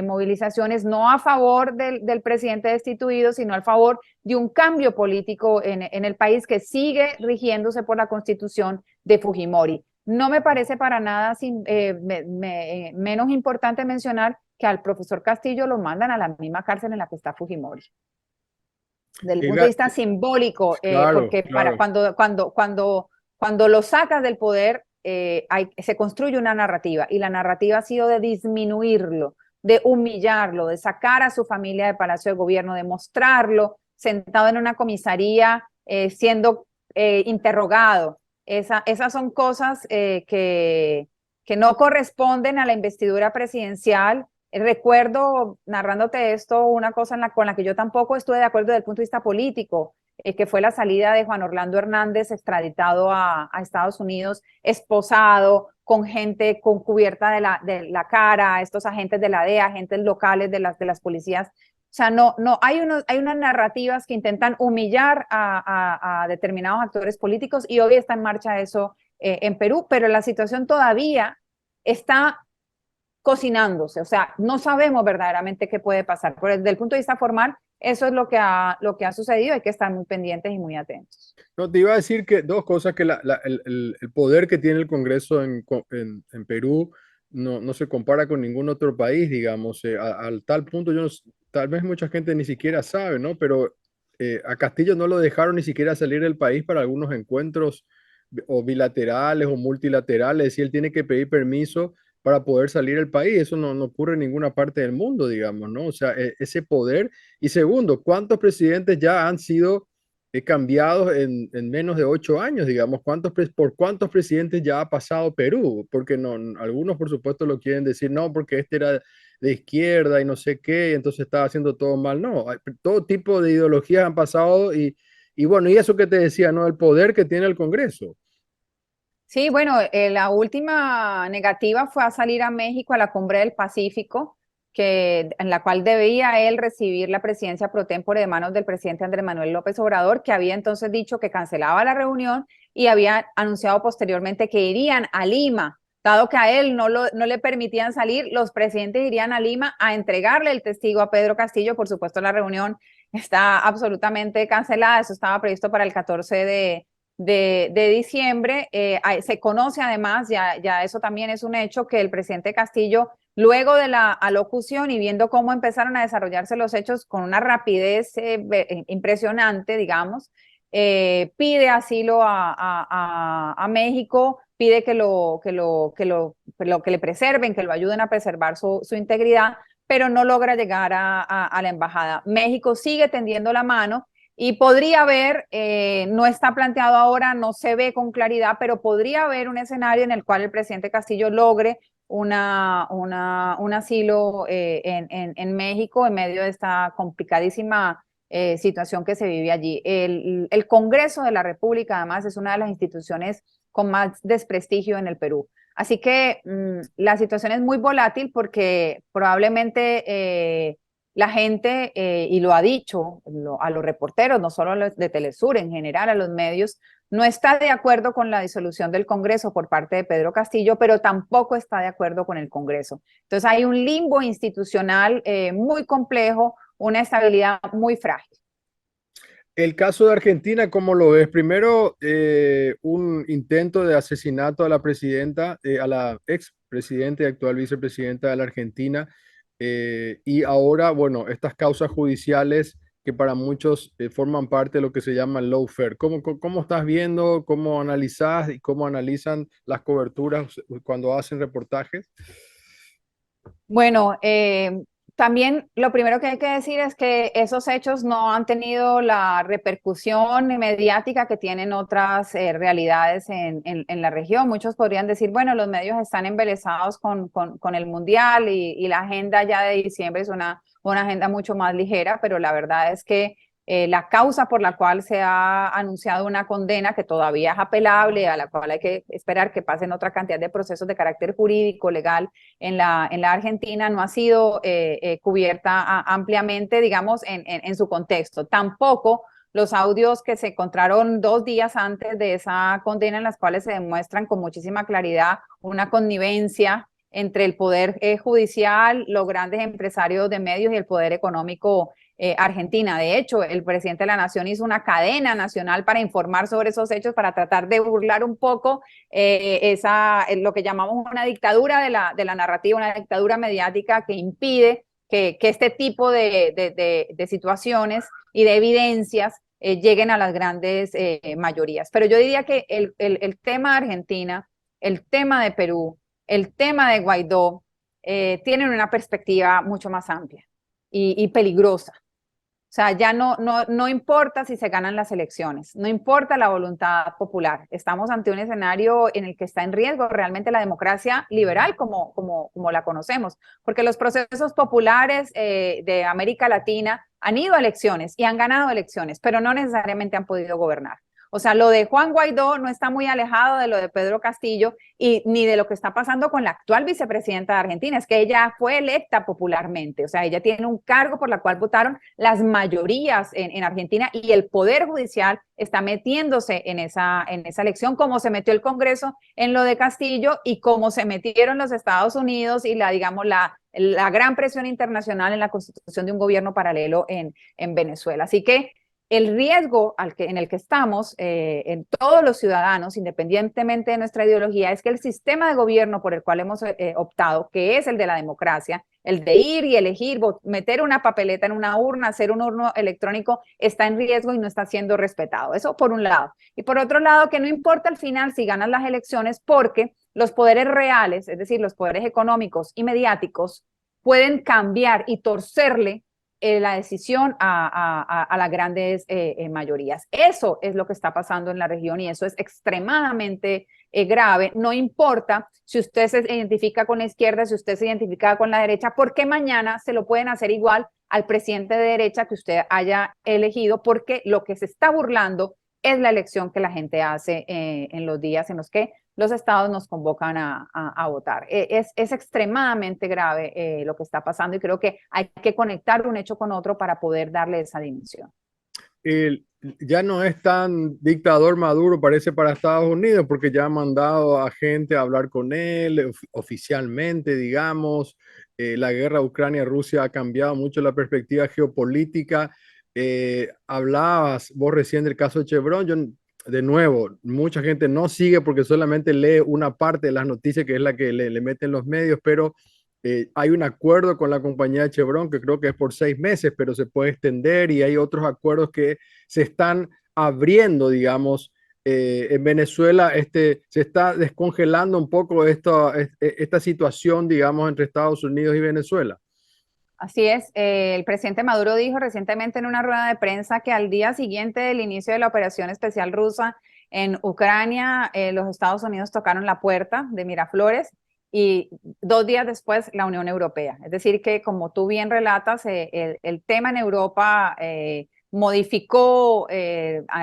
movilizaciones, no a favor del presidente destituido, sino a favor de un cambio político en el país que sigue rigiéndose por la constitución de Fujimori. No me parece para nada menos importante mencionar que al profesor Castillo lo mandan a la misma cárcel en la que está Fujimori. Desde el punto de vista simbólico, Claro, porque para claro. cuando lo sacas del poder, se construye una narrativa, y la narrativa ha sido de disminuirlo, de humillarlo, de sacar a su familia del Palacio de Gobierno, de mostrarlo sentado en una comisaría siendo interrogado. Esas son cosas que no corresponden a la investidura presidencial. Recuerdo, narrándote esto, una cosa con la que yo tampoco estuve de acuerdo desde el punto de vista político, que fue la salida de Juan Orlando Hernández, extraditado a Estados Unidos, esposado, con gente con cubierta de la cara, estos agentes de la DEA, agentes locales de las policías. O sea, hay unas narrativas que intentan humillar a determinados actores políticos, y hoy está en marcha eso en Perú, pero la situación todavía está cocinándose, o sea, no sabemos verdaderamente qué puede pasar, pero desde el punto de vista formal, eso es lo que ha sucedido, hay que estar muy pendientes y muy atentos. No, te iba a decir que dos cosas, que el poder que tiene el Congreso en Perú no se compara con ningún otro país, digamos, al tal punto, tal vez mucha gente ni siquiera sabe, ¿no? Pero a Castillo no lo dejaron ni siquiera salir del país para algunos encuentros o bilaterales o multilaterales, y él tiene que pedir permiso para poder salir del país. Eso no ocurre en ninguna parte del mundo, digamos, ¿no? O sea, ese poder. Y segundo, ¿cuántos presidentes ya han sido cambiados en menos de 8 años, digamos? ¿Por cuántos presidentes ya ha pasado Perú? Porque no, algunos por supuesto lo quieren decir, no, porque este era de izquierda y no sé qué, y entonces estaba haciendo todo mal. No, todo tipo de ideologías han pasado, y bueno, y eso que te decía, ¿no? El poder que tiene el Congreso. Sí, bueno, la última negativa fue a salir a México a la Cumbre del Pacífico, en la cual debía él recibir la presidencia pro tempore de manos del presidente Andrés Manuel López Obrador, que había entonces dicho que cancelaba la reunión y había anunciado posteriormente que irían a Lima. Dado que a él no le permitían salir, los presidentes irían a Lima a entregarle el testigo a Pedro Castillo. Por supuesto, la reunión está absolutamente cancelada. Eso estaba previsto para el 14 de diciembre. Se conoce además, ya eso también es un hecho, que el presidente Castillo, luego de la alocución y viendo cómo empezaron a desarrollarse los hechos con una rapidez impresionante, digamos, pide asilo a México, pide que le preserven, que lo ayuden a preservar su integridad, pero no logra llegar a la embajada. México sigue tendiendo la mano, y podría haber, no está planteado ahora, no se ve con claridad, pero podría haber un escenario en el cual el presidente Castillo logre un asilo en México, en medio de esta complicadísima situación que se vive allí. El Congreso de la República, además, es una de las instituciones con más desprestigio en el Perú. Así que la situación es muy volátil, porque probablemente la gente, y lo ha dicho a los reporteros, no solo a los de Telesur, en general a los medios, no está de acuerdo con la disolución del Congreso por parte de Pedro Castillo, pero tampoco está de acuerdo con el Congreso. Entonces hay un limbo institucional muy complejo, una estabilidad muy frágil. El caso de Argentina, ¿cómo lo ves? Primero, un intento de asesinato a la presidenta, a la ex presidenta y actual vicepresidenta de la Argentina, y ahora, bueno, estas causas judiciales que para muchos forman parte de lo que se llama el lawfare. ¿Cómo estás viendo, cómo analizas y cómo analizan las coberturas cuando hacen reportajes? Bueno, también lo primero que hay que decir es que esos hechos no han tenido la repercusión mediática que tienen otras realidades en la región. Muchos podrían decir, bueno, los medios están embelesados con el Mundial, y la agenda ya de diciembre es una agenda mucho más ligera, pero la verdad es que la causa por la cual se ha anunciado una condena, que todavía es apelable, a la cual hay que esperar que pasen otra cantidad de procesos de carácter jurídico, legal, en la Argentina, no ha sido cubierta ampliamente, digamos, en su contexto. Tampoco los audios que se encontraron 2 días antes de esa condena, en las cuales se demuestran con muchísima claridad una connivencia entre el poder judicial, los grandes empresarios de medios y el poder económico Argentina. De hecho, el presidente de la Nación hizo una cadena nacional para informar sobre esos hechos, para tratar de burlar un poco lo que llamamos una dictadura de la narrativa, una dictadura mediática que impide que este tipo de situaciones y de evidencias lleguen a las grandes mayorías. Pero yo diría que el tema de Argentina, el tema de Perú, el tema de Guaidó, tienen una perspectiva mucho más amplia y peligrosa. O sea, ya no importa si se ganan las elecciones, no importa la voluntad popular. Estamos ante un escenario en el que está en riesgo realmente la democracia liberal como la conocemos, porque los procesos populares de América Latina han ido a elecciones y han ganado elecciones, pero no necesariamente han podido gobernar. O sea, lo de Juan Guaidó no está muy alejado de lo de Pedro Castillo ni de lo que está pasando con la actual vicepresidenta de Argentina. Es que ella fue electa popularmente, o sea, ella tiene un cargo por la cual votaron las mayorías en Argentina y el Poder Judicial está metiéndose en esa elección, como se metió el Congreso en lo de Castillo y como se metieron los Estados Unidos y digamos, la gran presión internacional en la constitución de un gobierno paralelo en Venezuela. Así que el riesgo en el que estamos en todos los ciudadanos, independientemente de nuestra ideología, es que el sistema de gobierno por el cual hemos optado, que es el de la democracia, el de ir y elegir, meter una papeleta en una urna, hacer un horno electrónico, está en riesgo y no está siendo respetado. Eso por un lado. Y por otro lado, que no importa al final si ganan las elecciones, porque los poderes reales, es decir, los poderes económicos y mediáticos, pueden cambiar y torcerle la decisión a las grandes mayorías. Eso es lo que está pasando en la región y eso es extremadamente grave. No importa si usted se identifica con la izquierda, si usted se identifica con la derecha, porque mañana se lo pueden hacer igual al presidente de derecha que usted haya elegido, porque lo que se está burlando es la elección que la gente hace en los días en los que los estados nos convocan a votar. Es extremadamente grave lo que está pasando y creo que hay que conectar un hecho con otro para poder darle esa dimensión. Ya no es tan dictador Maduro, parece, para Estados Unidos, porque ya ha mandado a gente a hablar con él oficialmente, digamos. La guerra Ucrania-Rusia ha cambiado mucho la perspectiva geopolítica. Hablabas vos recién del caso de Chevron. Yo, de nuevo, mucha gente no sigue porque solamente lee una parte de las noticias, que es la que le meten los medios, pero hay un acuerdo con la compañía de Chevron que creo que es por 6 meses, pero se puede extender y hay otros acuerdos que se están abriendo, digamos. En Venezuela se está descongelando un poco esta situación, digamos, entre Estados Unidos y Venezuela. Así es, el presidente Maduro dijo recientemente en una rueda de prensa que al día siguiente del inicio de la operación especial rusa en Ucrania, los Estados Unidos tocaron la puerta de Miraflores y 2 días después la Unión Europea. Es decir, que como tú bien relatas, el tema en Europa modificó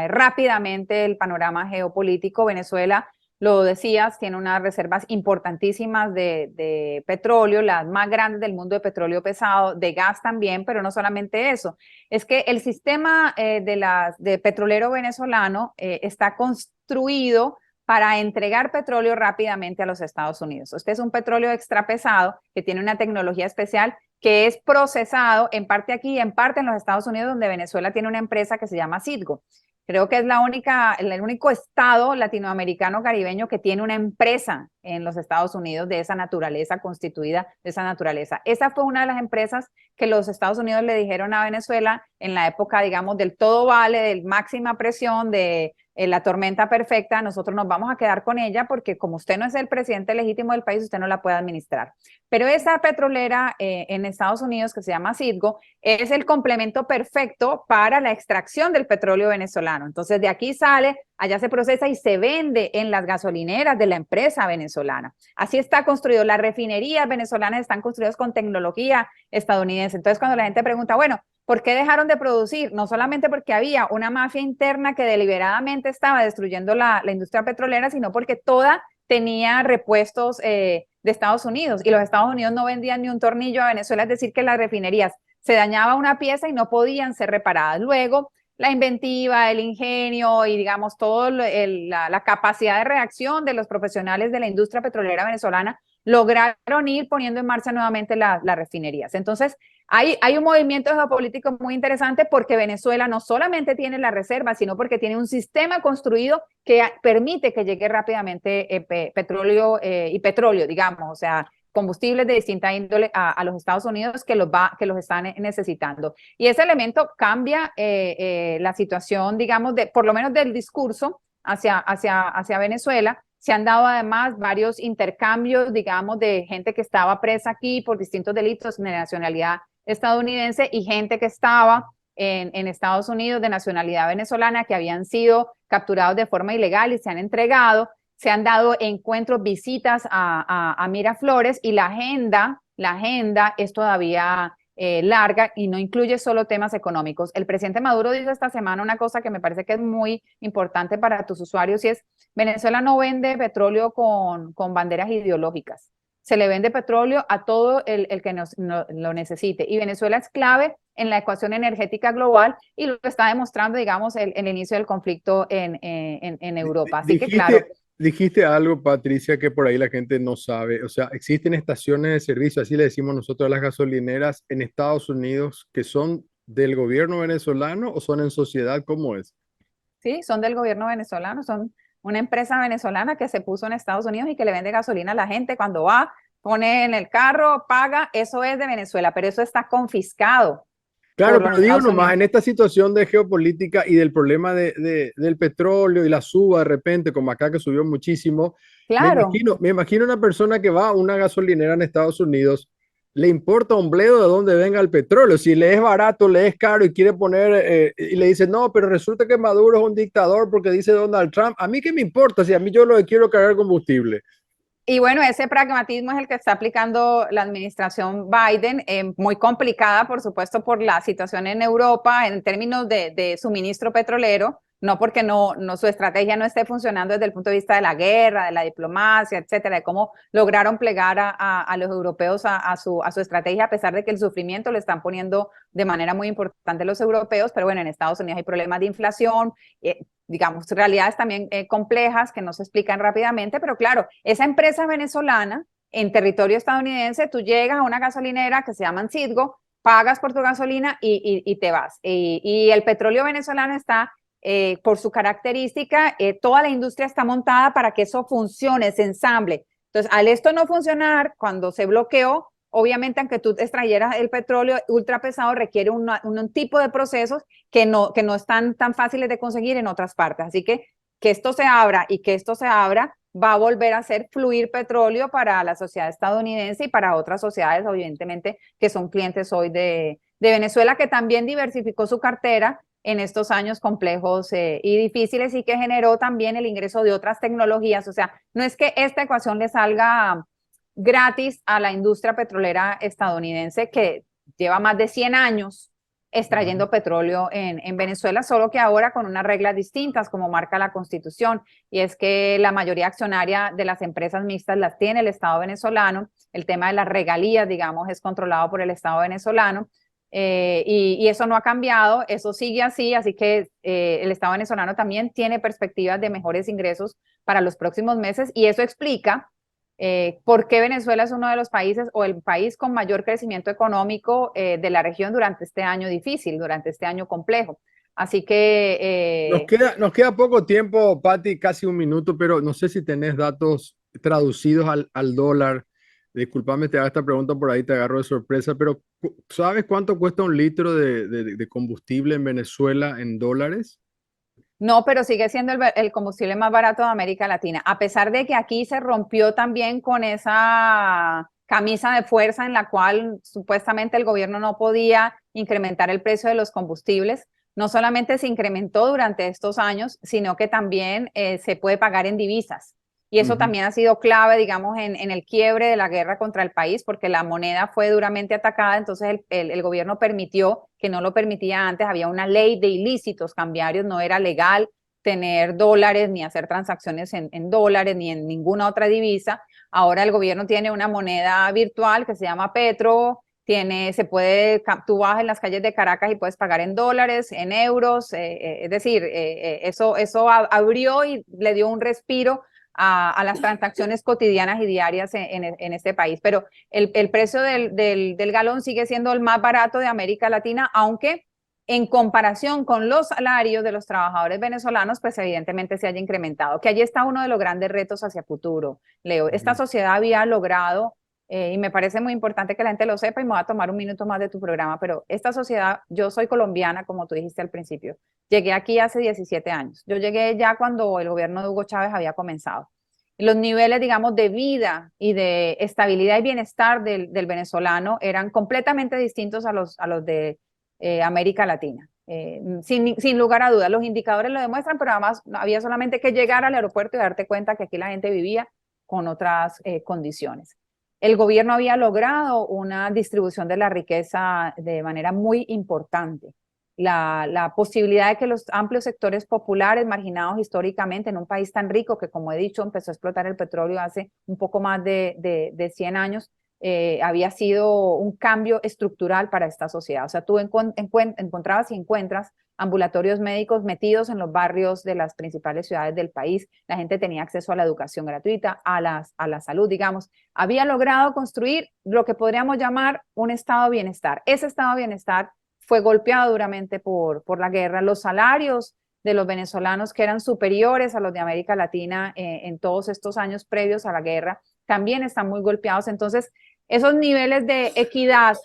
rápidamente el panorama geopolítico. Venezuela, lo decías, tiene unas reservas importantísimas de petróleo, las más grandes del mundo de petróleo pesado, de gas también, pero no solamente eso. Es que el sistema de petrolero venezolano está construido para entregar petróleo rápidamente a los Estados Unidos. Este es un petróleo extra pesado que tiene una tecnología especial que es procesado en parte aquí y en parte en los Estados Unidos, donde Venezuela tiene una empresa que se llama Citgo. Creo que es el único estado latinoamericano caribeño que tiene una empresa en los Estados Unidos de esa naturaleza, constituida de esa naturaleza. Esa fue una de las empresas que los Estados Unidos le dijeron a Venezuela en la época, digamos, del todo vale, de máxima presión, de la tormenta perfecta. Nosotros nos vamos a quedar con ella porque como usted no es el presidente legítimo del país, usted no la puede administrar. Pero esa petrolera en Estados Unidos, que se llama Citgo, es el complemento perfecto para la extracción del petróleo venezolano. Entonces de aquí sale, allá se procesa y se vende en las gasolineras de la empresa venezolana. Así está construido. Las refinerías venezolanas están construidas con tecnología estadounidense. Entonces cuando la gente pregunta, bueno, ¿por qué dejaron de producir? No solamente porque había una mafia interna que deliberadamente estaba destruyendo la industria petrolera, sino porque toda tenía repuestos de Estados Unidos y los Estados Unidos no vendían ni un tornillo a Venezuela, es decir, que las refinerías se dañaba una pieza y no podían ser reparadas. Luego, la inventiva, el ingenio y digamos toda la capacidad de reacción de los profesionales de la industria petrolera venezolana lograron ir poniendo en marcha nuevamente las refinerías. Entonces, hay un movimiento geopolítico muy interesante porque Venezuela no solamente tiene la reserva, sino porque tiene un sistema construido que permite que llegue rápidamente petróleo y petróleo, digamos, o sea, combustibles de distinta índole a los Estados Unidos que los están necesitando. Y ese elemento cambia la situación, digamos, por lo menos del discurso hacia Venezuela. Se han dado además varios intercambios, digamos, de gente que estaba presa aquí por distintos delitos de nacionalidad estadounidense y gente que estaba en Estados Unidos de nacionalidad venezolana que habían sido capturados de forma ilegal y se han entregado. Se han dado encuentros, visitas a Miraflores y la agenda es todavía larga y no incluye solo temas económicos. El presidente Maduro dijo esta semana una cosa que me parece que es muy importante para tus usuarios y es: Venezuela no vende petróleo con banderas ideológicas. Se le vende petróleo a todo el que lo necesite. Y Venezuela es clave en la ecuación energética global y lo está demostrando, digamos, el inicio del conflicto en Europa. Así que, claro. Dijiste algo, Patricia, que por ahí la gente no sabe. O sea, existen estaciones de servicio, así le decimos nosotros a las gasolineras en Estados Unidos, que son del gobierno venezolano o son en sociedad. ¿Cómo es? Sí, son del gobierno venezolano, son una empresa venezolana que se puso en Estados Unidos y que le vende gasolina a la gente cuando va, pone en el carro, paga, eso es de Venezuela, pero eso está confiscado Claro, por los pero digo Estados nomás, Unidos. en esta situación de geopolítica y del problema del petróleo y la suba de repente, como acá que subió muchísimo, Claro. me imagino una persona que va a una gasolinera en Estados Unidos, le importa un bledo de dónde venga el petróleo, si le es barato, le es caro y quiere poner, y le dice, no, pero resulta que Maduro es un dictador porque dice Donald Trump, a mí qué me importa si a mí yo lo que quiero es cargar combustible. Y bueno, ese pragmatismo es el que está aplicando la administración Biden, muy complicada, por supuesto, por la situación en Europa en términos de suministro petrolero, no porque su estrategia no esté funcionando desde el punto de vista de la guerra, de la diplomacia, etcétera, de cómo lograron plegar a los europeos a su estrategia, a pesar de que el sufrimiento lo están poniendo de manera muy importante los europeos, pero bueno, en Estados Unidos hay problemas de inflación, digamos, realidades también complejas que no se explican rápidamente, pero claro, esa empresa venezolana en territorio estadounidense, tú llegas a una gasolinera que se llama Citgo, pagas por tu gasolina y te vas. Y el petróleo venezolano está, por su característica, toda la industria está montada para que eso funcione, se ensamble. Entonces, al esto no funcionar, cuando se bloqueó, obviamente, aunque tú extrayeras el petróleo ultra pesado, requiere un tipo de procesos que no están tan fáciles de conseguir en otras partes. Así que esto se abra y que esto se abra va a volver a hacer fluir petróleo para la sociedad estadounidense y para otras sociedades, evidentemente, que son clientes hoy de Venezuela, que también diversificó su cartera en estos años complejos y difíciles y que generó también el ingreso de otras tecnologías. O sea, no es que esta ecuación le salga gratis a la industria petrolera estadounidense que lleva más de 100 años extrayendo petróleo en Venezuela, solo que ahora con unas reglas distintas como marca la Constitución, y es que la mayoría accionaria de las empresas mixtas las tiene el Estado venezolano, el tema de las regalías, digamos, es controlado por el Estado venezolano, y eso no ha cambiado, eso sigue así, así que el Estado venezolano también tiene perspectivas de mejores ingresos para los próximos meses, y eso explica por qué Venezuela es uno de los países o el país con mayor crecimiento económico de la región durante este año difícil, durante este año complejo. Así que Nos queda poco tiempo, Patti, casi un minuto, pero no sé si tenés datos traducidos al dólar. Disculpame, te hago esta pregunta por ahí, te agarro de sorpresa, pero ¿sabes cuánto cuesta un litro de combustible en Venezuela en dólares? no, pero sigue siendo el combustible más barato de América Latina, a pesar de que aquí se rompió también con esa camisa de fuerza en la cual supuestamente el gobierno no podía incrementar el precio de los combustibles. No solamente se incrementó durante estos años, sino que también se puede pagar en divisas. Y eso Ujú. también ha sido clave, digamos, en el quiebre de la guerra contra el país, porque la moneda fue duramente atacada, entonces el gobierno permitió, que no lo permitía antes, había una ley de ilícitos cambiarios, no era legal tener dólares, ni hacer transacciones en dólares, ni en ninguna otra divisa. Ahora el gobierno tiene una moneda virtual que se llama Petro, tú vas en las calles de Caracas y puedes pagar en dólares, en euros, es decir, eso abrió y le dio un respiro a las transacciones cotidianas y diarias en este país. Pero el precio del galón sigue siendo el más barato de América Latina, aunque en comparación con los salarios de los trabajadores venezolanos, pues evidentemente se haya incrementado, que allí está uno de los grandes retos hacia futuro, Leo. Esta sociedad había logrado, y me parece muy importante que la gente lo sepa, y me voy a tomar un minuto más de tu programa, pero esta sociedad, yo soy colombiana, como tú dijiste al principio, llegué aquí hace 17 años, yo llegué ya cuando el gobierno de Hugo Chávez había comenzado. Los niveles, digamos, de vida y de estabilidad y bienestar del venezolano eran completamente distintos a los de América Latina. Sin lugar a dudas, los indicadores lo demuestran, pero además había solamente que llegar al aeropuerto y darte cuenta que aquí la gente vivía con otras condiciones. El gobierno había logrado una distribución de la riqueza de manera muy importante. La posibilidad de que los amplios sectores populares, marginados históricamente en un país tan rico que, como he dicho, empezó a explotar el petróleo hace un poco más de 100 años, había sido un cambio estructural para esta sociedad. O sea, tú encontrabas y encuentras ambulatorios médicos metidos en los barrios de las principales ciudades del país. La gente tenía acceso a la educación gratuita, a la salud, digamos. Había logrado construir lo que podríamos llamar un estado de bienestar. Ese estado de bienestar fue golpeado duramente por la guerra. Los salarios de los venezolanos, que eran superiores a los de América Latina en todos estos años previos a la guerra, también están muy golpeados. Entonces, esos niveles de equidad,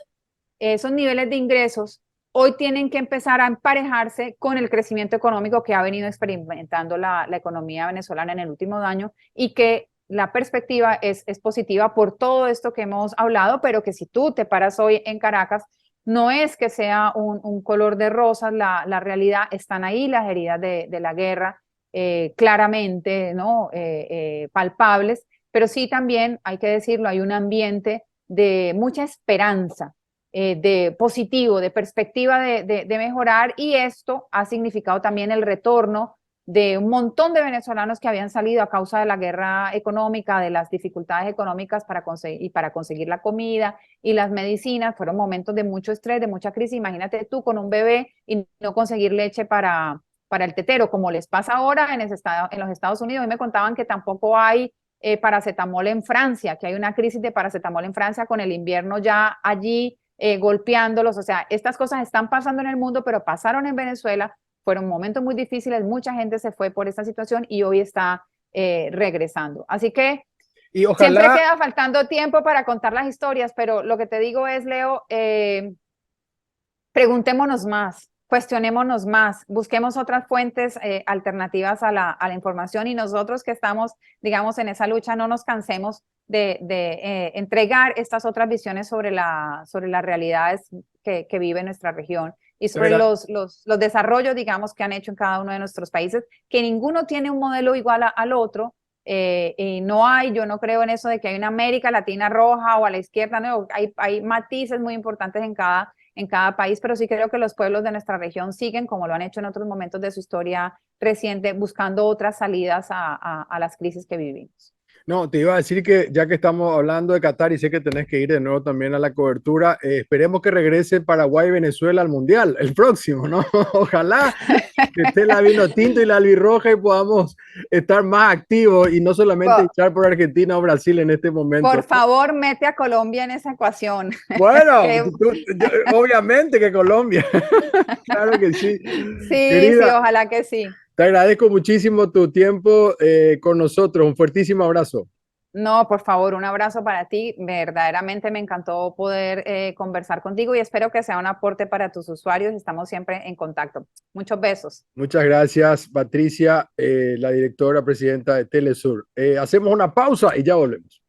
esos niveles de ingresos, hoy tienen que empezar a emparejarse con el crecimiento económico que ha venido experimentando la economía venezolana en el último año, y que la perspectiva es positiva por todo esto que hemos hablado, pero que si tú te paras hoy en Caracas, no es que sea un color de rosas, la realidad, están ahí las heridas de la guerra, claramente, ¿no? Palpables, pero sí también, hay que decirlo, hay un ambiente de mucha esperanza, de positivo, de perspectiva de mejorar, y esto ha significado también el retorno de un montón de venezolanos que habían salido a causa de la guerra económica, de las dificultades económicas para conseguir la comida y las medicinas. Fueron momentos de mucho estrés, de mucha crisis. Imagínate tú con un bebé y no conseguir leche para el tetero, como les pasa ahora en los Estados Unidos. Y me contaban que tampoco hay paracetamol en Francia, que hay una crisis de paracetamol en Francia con el invierno ya allí golpeándolos. O sea, estas cosas están pasando en el mundo, pero pasaron en Venezuela. Fueron momentos muy difíciles, mucha gente se fue por esta situación y hoy está regresando. Así que y ojalá... siempre queda faltando tiempo para contar las historias, pero lo que te digo es, Leo, preguntémonos más, cuestionémonos más, busquemos otras fuentes alternativas a la información, y nosotros que estamos, digamos, en esa lucha, no nos cansemos de entregar estas otras visiones sobre las realidades que vive nuestra región y sobre los desarrollos, digamos, que han hecho en cada uno de nuestros países, que ninguno tiene un modelo igual al otro. Y no hay, yo no creo en eso de que hay una América Latina roja o a la izquierda, no, hay matices muy importantes en cada país, pero sí creo que los pueblos de nuestra región siguen, como lo han hecho en otros momentos de su historia reciente, buscando otras salidas a las crisis que vivimos. No, te iba a decir que ya que estamos hablando de Qatar y sé que tenés que ir de nuevo también a la cobertura, esperemos que regrese Paraguay y Venezuela al Mundial, el próximo, ¿no? Ojalá que esté la vino tinto y la albirroja y podamos estar más activos y no solamente echar por Argentina o Brasil en este momento. Por favor, mete a Colombia en esa ecuación. Bueno, obviamente que Colombia. Claro que sí. Sí, querida, sí, ojalá que sí. Te agradezco muchísimo tu tiempo con nosotros. Un fuertísimo abrazo. No, por favor, un abrazo para ti. Verdaderamente me encantó poder conversar contigo y espero que sea un aporte para tus usuarios. Estamos siempre en contacto. Muchos besos. Muchas gracias, Patricia, la directora presidenta de Telesur. Hacemos una pausa y ya volvemos.